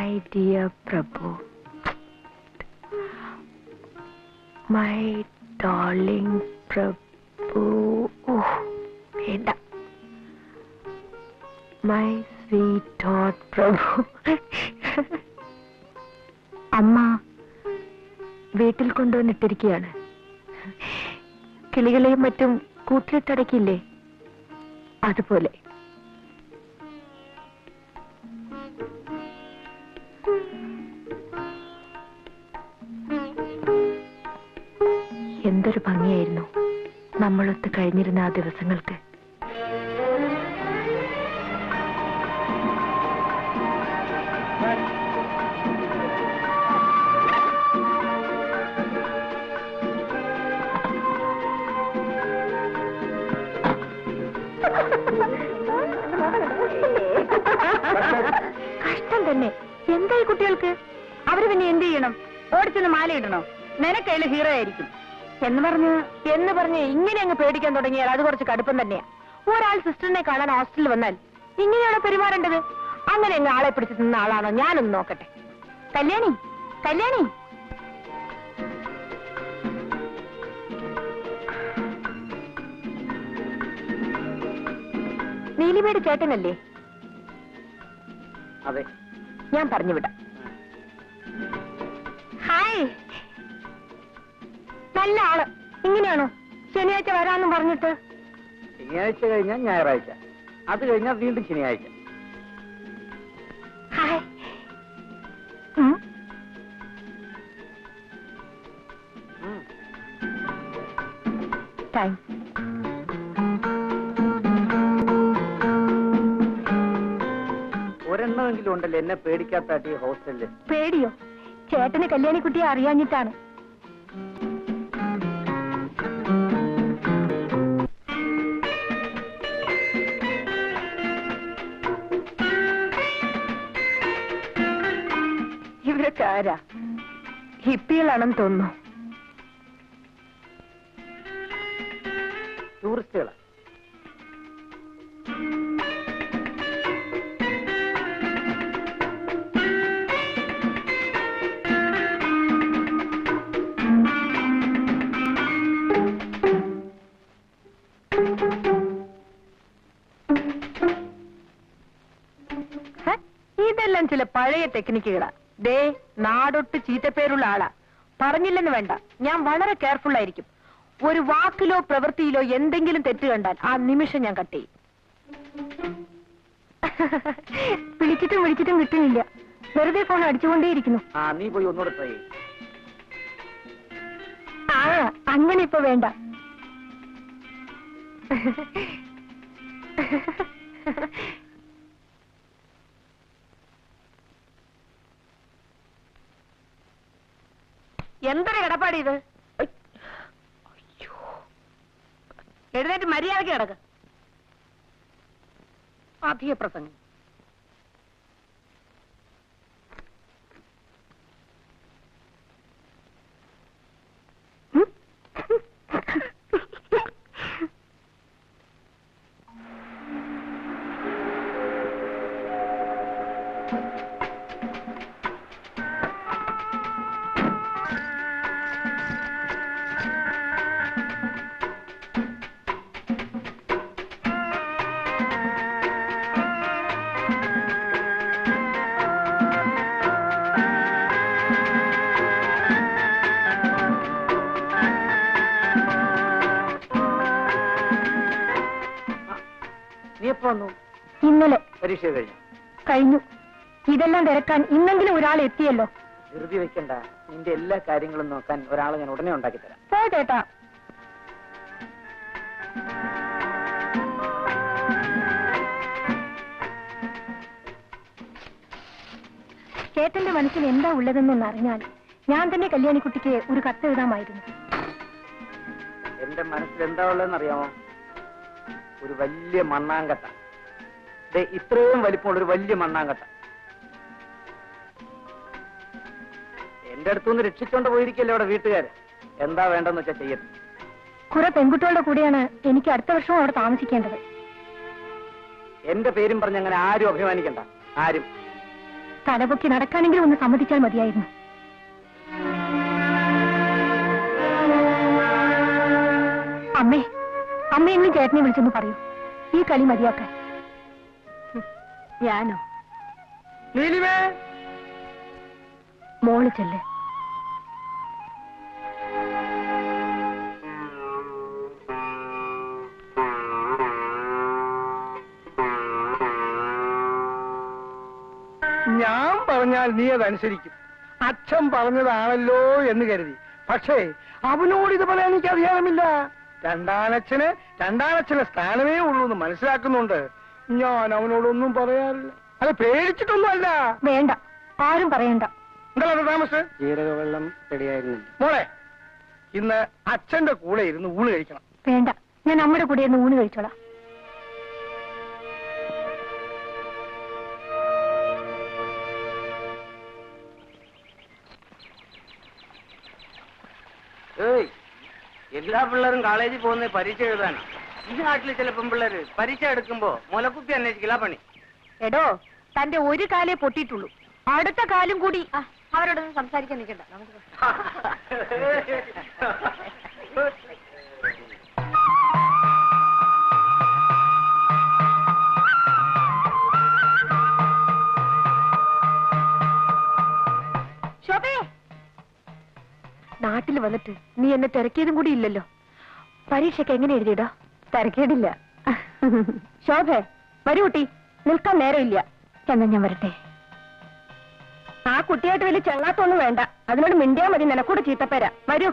My dear Prabhu, my darling Prabhu, oh, വേണ്ട. My sweetheart Prabhu. അമ്മ വീട്ടിൽ കൊണ്ടുവന്നിട്ടിരിക്കുകയാണ്. കിളികളെയും മറ്റും കൂട്ടിലിട്ടടക്കില്ലേ, അതുപോലെ. എന്തൊരു ഭംഗിയായിരുന്നു നമ്മളൊത്ത് കഴിഞ്ഞിരുന്ന ആ ദിവസങ്ങൾക്ക്. കഷ്ടം തന്നെ. എന്തായി കുട്ടികൾക്ക്? അവര് പിന്നെ എന്ത് ചെയ്യണം? ഓടിച്ചൊന്ന് മാലയിടണോ? നിനക്കതിൽ ഹീറോ ആയിരിക്കും എന്ന് പറഞ്ഞ് ഇങ്ങനെ അങ്ങ് പേടിക്കാൻ തുടങ്ങിയാൽ അത് കുറച്ച് കടുപ്പം തന്നെയാ. ഒരാൾ സിസ്റ്ററിനെ കാണാൻ ഹോസ്റ്റലിൽ വന്നാൽ ഇങ്ങനെയാണോ പെരുമാറേണ്ടത്? അങ്ങനെ അങ്ങ് ആളെ പിടിച്ച് നിന്ന ആളാണോ? ഞാനൊന്ന് നോക്കട്ടെ. കല്യാണി, കല്യാണി, നീലിമയുടെ ചേട്ടനല്ലേ? അതെ, ഞാൻ പറഞ്ഞു വിടാം. ഹായ്, നല്ല ആള്. ഇങ്ങനെയാണോ ശനിയാഴ്ച വരാമെന്നും പറഞ്ഞിട്ട്? ശനിയാഴ്ച കഴിഞ്ഞാൽ ഞായറാഴ്ച, അത് കഴിഞ്ഞാൽ വീണ്ടും ശനിയാഴ്ച. ഹായ്. താങ്ക്സ്. ഒരെണ്ണമെങ്കിലും ഉണ്ടല്ലോ എന്നെ പേടിക്കാത്ത ഹോസ്റ്റലില്. പേടിയോ? ചേട്ടന് കല്യാണിക്കുട്ടിയെ അറിയാഞ്ഞിട്ടാണ്. ഇവരൊക്കെ ആരാ? ഹിപ്പികളാണെന്ന് തോന്നുന്നു. ടൂറിസ്റ്റുകളാ. ഇതെല്ലാം ചില പഴയ ടെക്നിക്കുകളാ. ദേ, നാടൊട്ട് ചീത്തപ്പേരുള്ള ആളാ. പറഞ്ഞില്ലെന്ന് വേണ്ട, ഞാൻ വളരെ കെയർഫുൾ ആയിരിക്കും. ഒരു വാക്കിലോ പ്രവൃത്തിയിലോ എന്തെങ്കിലും തെറ്റ് കണ്ടാൽ ആ നിമിഷം ഞാൻ കട്ട് ചെയ്യും. വിളിച്ചിട്ടും കിട്ടുന്നില്ല. വെറുതെ ഫോൺ അടിച്ചുകൊണ്ടേയിരിക്കുന്നു. നീ പോയി ഒന്നുകൂടെ ട്രൈ ചെയ്യും. അങ്ങനെ ഇപ്പൊ വേണ്ട. എന്തൊരു കിടപ്പാടി ഇത്? എഴുന്നേറ്റ് മര്യാദയ്ക്ക് കിടക്ക്. അധിക പ്രസംഗം. ഇന്നലെ പരീക്ഷ കഴിഞ്ഞു. ഇതെല്ലാം തിരക്കാൻ ഇന്നെങ്കിലും ഒരാൾ എത്തിയല്ലോ. ധൃതി വെക്കണ്ട. നിന്റെ എല്ലാ കാര്യങ്ങളും നോക്കാൻ ഒരാളെ ഞാൻ ഉടനെ ഉണ്ടാക്കി തരാം. ചേട്ടാ, ചേട്ടന്റെ മനസ്സിൽ എന്താ ഉള്ളതെന്നൊന്ന് അറിഞ്ഞാൽ ഞാൻ തന്നെ കല്യാണിക്കുട്ടിക്ക് ഒരു കത്ത് എഴുതാമായിരുന്നു. എന്റെ മനസ്സിൽ എന്താ ഉള്ളതെന്ന് അറിയാമോ? ഒരു വലിയ മണ്ണാങ്കട്ട. ഇത്രയും വലിപ്പമുള്ള ഒരു വലിയ മണ്ണാങ്കട്ട എന്റെ അടുത്തുനിന്ന് രക്ഷിച്ചോണ്ട് പോയിരിക്കല്ലേ അവിടെ വീട്ടുകാര്. എന്താ വേണ്ടെന്ന് വെച്ചാൽ ചെയ്യട്ടെ. കുറെ പെൺകുട്ടികളുടെ കൂടെയാണ് എനിക്ക് അടുത്ത വർഷവും അവിടെ താമസിക്കേണ്ടത്. എന്റെ പേരും പറഞ്ഞ് അങ്ങനെ ആരും അഭിമാനിക്കണ്ട. ആരും. തലപൊക്കി നടക്കാനെങ്കിലും ഒന്ന് സമ്മതിച്ചാൽ മതിയായിരുന്നു. അമ്മേ, അമ്മയെങ്കിലും ചേട്ടനെ വിളിച്ചൊന്ന് പറയൂ, ഈ കളി മതിയാക്കാൻ. ഞാനോ? മോള് ചെല്ല്. ഞാൻ പറഞ്ഞാൽ നീ അതനുസരിക്കും. അച്ഛൻ പറഞ്ഞതാണല്ലോ എന്ന് കരുതി. പക്ഷേ അവനോട് ഇത് പറയാൻ എനിക്ക് അധികാരമില്ല. രണ്ടാനച്ഛന് സ്ഥാനമേ ഉള്ളൂ എന്ന് മനസ്സിലാക്കുന്നുണ്ട്. ഞാൻ അവനോടൊന്നും പറയാറില്ല. അത് പേടിച്ചിട്ടൊന്നും അല്ല. വേണ്ട, ആരും പറയണ്ട. എന്താ താമസം? ജീരകവെള്ളം റെഡിയായിരുന്നു മോളെ, ഇന്ന് അച്ഛന്റെ കൂടെ ഇരുന്ന് ഊണ് കഴിക്കണം. വേണ്ട, ഞാൻ അമ്മയുടെ കൂടെ ഇരുന്ന് ഊണ് കഴിച്ചോളാം. എല്ലാ പിള്ളേരും കോളേജിൽ പോകുന്ന പരീക്ഷ എഴുതാനാ. ഈ നാട്ടിൽ ചില പെൺപിള്ളേര് പരീക്ഷ എടുക്കുമ്പോ മുലക്കുത്തി അന്വേഷിക്കില്ല പണി. എടോ, തന്റെ ഒരു കാലേ പൊട്ടിയിട്ടുള്ളൂ, അടുത്ത കാലും കൂടി. അവരോടൊന്നും സംസാരിക്കാൻ നിൽക്കണ്ട, നമുക്ക് ശോഭേ, നാട്ടിൽ വന്നിട്ട് നീ എന്നെ തിരക്കിയതും കൂടി ഇല്ലല്ലോ. പരീക്ഷയ്ക്ക് എങ്ങനെ എഴുതിയിടോ? തിരക്കേടില്ല. ശോഭേ, വരൂ കുട്ടി, നിൽക്കാൻ നേരമില്ല. എന്നാ ഞാൻ വരട്ടെ. ആ കുട്ടിയായിട്ട് വലിയ ചെങ്ങാത്തൊന്നും വേണ്ട, അതിനോട് മിണ്ടിയാ മതി, നിനക്കൂടെ ചീത്തപ്പേരാ. വരൂ.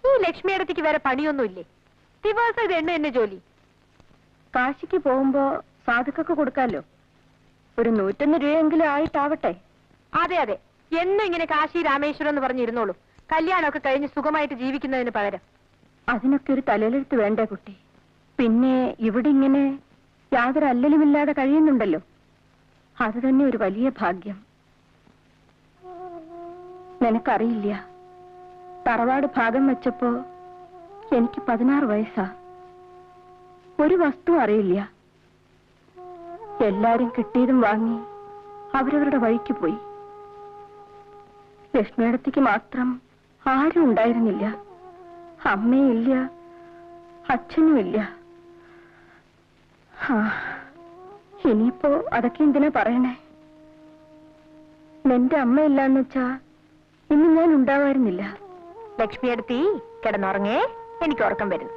ഈ ലക്ഷ്മിയടത്തേക്ക് വേറെ പണിയൊന്നുമില്ലേ? ദിവസം ഇത് എന്നെ ജോലി. കാശിക്ക് പോകുമ്പോ സാധുക്കൊക്കെ കൊടുക്കാമല്ലോ. ഒരു 101 രൂപയെങ്കിലും ആയിട്ടാവട്ടെ. അതെ അതെ, എന്നും ഇങ്ങനെ കാശി രാമേശ്വരം എന്ന് പറഞ്ഞിരുന്നോളൂ. കല്യാണമൊക്കെ കഴിഞ്ഞ് സുഖമായിട്ട് ജീവിക്കുന്നതിന് പകരം. അതിനൊക്കെ ഒരു തലയിലെടുത്ത് വേണ്ടേ കുട്ടി? പിന്നെ ഇവിടെ ഇങ്ങനെ യാതൊരു അല്ലലുമില്ലാതെ കഴിയുന്നുണ്ടല്ലോ, അത് തന്നെ ഒരു വലിയ ഭാഗ്യം. നിനക്കറിയില്ല, തറവാട് ഭാഗം വെച്ചപ്പോ എനിക്ക് 16 വയസ്സാ. ഒരു വസ്തു അറിയില്ല. എല്ലാരും കിട്ടിയതും വാങ്ങി അവരവരുടെ വഴിക്ക് പോയി. ലക്ഷ്മിയടത്തേക്ക് മാത്രം ആരും ഉണ്ടായിരുന്നില്ല. അമ്മയില്ല, അച്ഛനുമില്ല. ഇനിയിപ്പോ അതൊക്കെ എന്തിനാ പറയണേ? നിന്റെ അമ്മയില്ലാന്ന് വെച്ചാ ഇന്ന് ഞാൻ ഉണ്ടാവായിരുന്നില്ല. ലക്ഷ്മിയടുത്തി കിടന്നുറങ്ങേ, എനിക്ക് ഉറക്കം വരുന്നു.